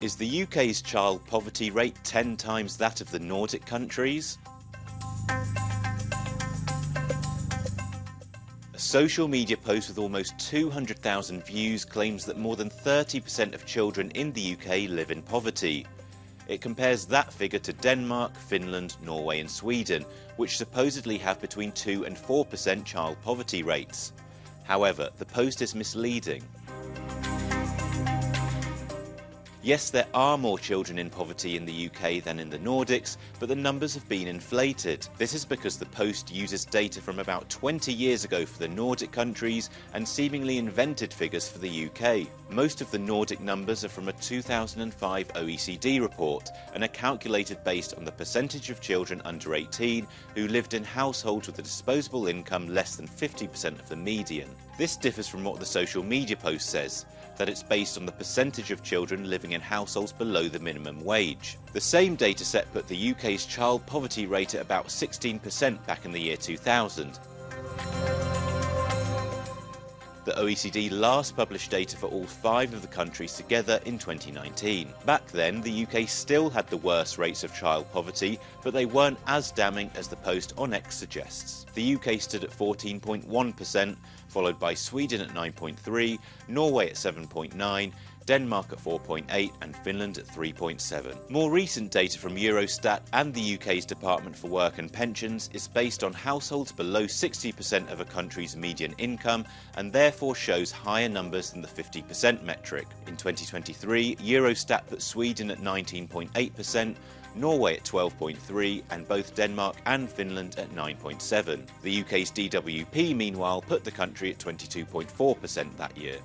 Is the UK's child poverty rate 10 times that of the Nordic countries? A social media post with almost 200,000 views claims that more than 30% of children in the UK live in poverty. It compares that figure to Denmark, Finland, Norway and Sweden, which supposedly have between 2 and 4% child poverty rates. However, the post is misleading. Yes, there are more children in poverty in the UK than in the Nordics, but the numbers have been inflated. This is because the Post uses data from about 20 years ago for the Nordic countries and seemingly invented figures for the UK. Most of the Nordic numbers are from a 2005 OECD report and are calculated based on the percentage of children under 18 who lived in households with a disposable income less than 50% of the median. This differs from what the social media post says, that it's based on the percentage of children living in households below the minimum wage. The same data set put the UK's child poverty rate at about 16% back in the year 2000. The OECD last published data for all 5 of the countries together in 2019. Back then, the UK still had the worst rates of child poverty, but they weren't as damning as the post on X suggests. The UK stood at 14.1%, followed by Sweden at 9.3%, Norway at 7.9%, Denmark at 4.8% and Finland at 3.7%. More recent data from Eurostat and the UK's Department for Work and Pensions is based on households below 60% of a country's median income and therefore shows higher numbers than the 50% metric. In 2023, Eurostat put Sweden at 19.8%, Norway at 12.3% and both Denmark and Finland at 9.7%. The UK's DWP, meanwhile, put the country at 22.4% that year.